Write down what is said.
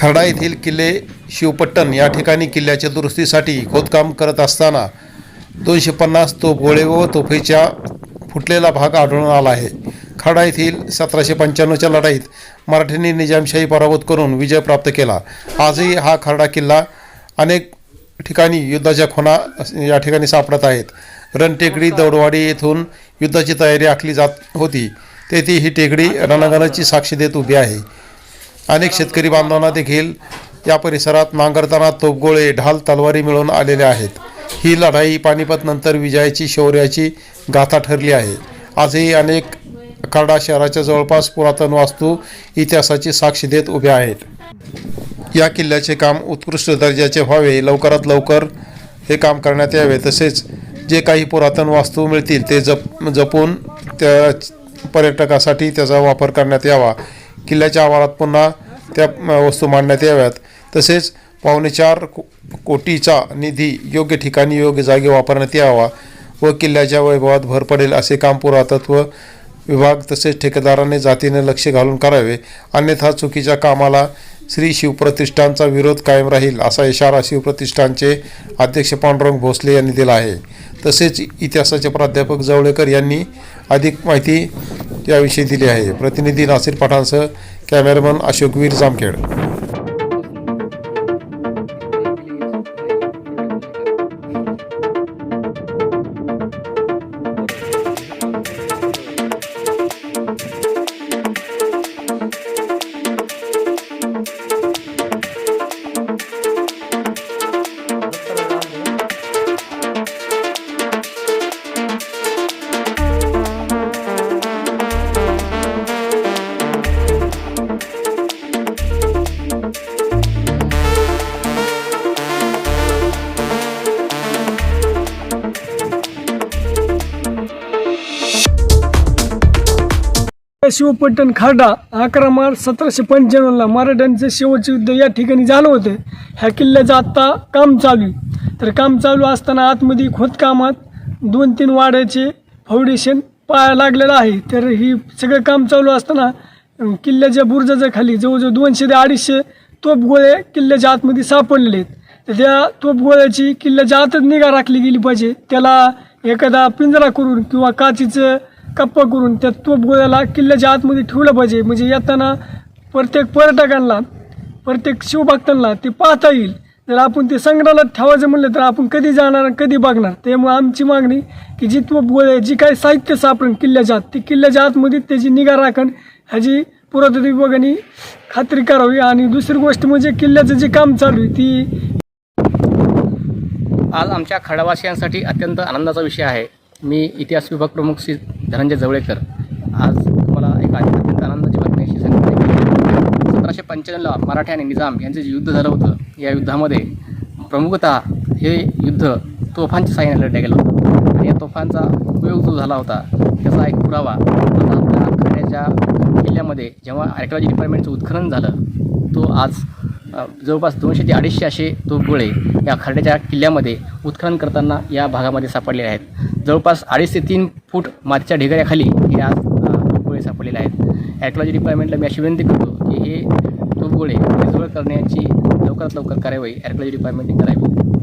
खर्डा येथील किल्ले शिवपट्टण या ठिकाणी किल्ल्याच्या दुरुस्तीसाठी खोदकाम करत असताना 250 तोफगोळे व तोफेचा फुटलेला भाग आढळून आला आहे. खर्डा येथील 1795च्या लढाईत मराठ्यांनी निजामशाही पराभूत करून विजय प्राप्त केला. आजही हा खर्डा किल्ला अनेक ठिकाणी युद्धाच्या खुणा या ठिकाणी सापडत आहेत. रणटेकडी दौडवाडी येथून युद्धाची तयारी आखली जात होती, तेथे ही टेकडी रणांगणाची साक्ष देत उभी आहे. अनेक शेतकरी बांधवांना देखील या परिसरात नांगरताना तोफगोळे ढाल तलवारी मिळून आलेले आहेत. ही लढाई पानिपत नंतर विजयाची शौर्याची गाथा ठरली आहे. आजही अनेक खर्डा शहराच्या जवळपास पुरातन वास्तू इतिहासाची साक्ष देत उभ्या आहेत. या किल्ल्याचे काम उत्कृष्ट दर्जाचे व्हावे, लवकरात लवकर हे काम करण्यात यावे. तसेच जे काही पुरातन वास्तू मिळतील ते जपून त्या पर्यटकासाठी त्याचा वापर करण्यात यावा. किल्ल्याच्या आवारात पुन्हा त्या वस्तू मांडण्यात याव्यात. तसेच 4.25 कोटीचा निधी योग्य ठिकाणी योग्य जागी वापरण्यात यावा व किल्ल्याच्या वैभवात भर पडेल असे काम पुरातत्व विभाग तसेच ठेकेदाराने जातीने लक्ष घालून करावे. अन्यथा चुकीच्या कामाला श्री शिवप्रतिष्ठानचा विरोध कायम राहील असा इशारा शिवप्रतिष्ठानचे अध्यक्ष पांडुरंग भोसले यांनी दिला आहे. तसेच इतिहासाचे प्राध्यापक जवळेकर यांनी अधिक माहिती याविषयी दिली आहे. प्रतिनिधी नासिर पठाणसह कॅमेरामन अशोकवीर जामखेड. शिवपट्टण खर्डा 11 मार्च 1795ला मराठ्यांचे शेवटचे युद्ध या ठिकाणी झालं होतं. ह्या किल्ल्याचं आत्ता काम चालू आहे. तर काम चालू असताना आतमध्ये खोदकामात 2-3 वाड्याचे फाउंडेशन पाया लागलेलं आहे. तर ही सगळं काम चालू असताना किल्ल्याच्या बुरुजाच्या खाली जवळजवळ 200 ते 250 तोफगोळे किल्ल्याच्या आतमध्ये सापडलेले आहेत. तर त्या तोफगोळ्याची किल्ल्याच्या आतच निगा राखली गेली पाहिजे. त्याला एखादा पिंजरा करून किंवा काचीचं कप्पा करून त्या तोफगोळ्याला किल्ल्याच्या आतमध्ये ठेवलं पाहिजे. म्हणजे येताना प्रत्येक पर्यटकांना प्रत्येक शिवभक्तांना ते पाहता येईल. जर आपण ते संग्रहालयात ठेवायचं म्हणलं तर आपण कधी जाणार कधी बघणार. त्यामुळे आमची मागणी की जी तोफगोळे जी काही साहित्य सापडेल किल्ल्याच्या आत ती किल्ल्याच्या आतमध्ये त्याची निगा राखण ह्याची पुरातत्व विभागाने खात्री करावी. आणि दुसरी गोष्ट म्हणजे किल्ल्याचं जे काम चालू आहे ती आज आमच्या खर्डावासियांसाठी अत्यंत आनंदाचा विषय आहे. मी इतिहास विभाग प्रमुख श्री धनंजय जवळेकर आज तुम्हाला एक अत्यंत आनंदाची बातमी अशी सांगितली की 1795ला मराठे आणि निजाम यांचे जे युद्ध झालं होतं, या युद्धामध्ये प्रमुखतः हे युद्ध तोफांच्या साहाय्याने लढलं गेलं होतं. आणि या तोफांचा उपयोग जो झाला होता त्याचा एक पुरावा आता आपल्या खर्ड्याच्या किल्ल्यामध्ये जेव्हा आर्किओलॉजी डिपार्टमेंटचं उत्खनन झालं, तो आज जवळपास 200 ते 250 असे तोफगोळे या खर्ड्याच्या किल्ल्यामध्ये उत्खनन करताना या भागामध्ये सापडलेले आहेत. जवळपास 2.5 ते 3 फूट मातीच्या ढिगाऱ्याखाली हे आज तोफगोळे सापडलेले आहेत. आर्किओलॉजी डिपार्टमेंटला मी अशी विनंती करतो की हे तोफगोळे जवळ करण्याची लवकरात लवकर कार्यवाही आर्किओलॉजी डिपार्टमेंटने करावी.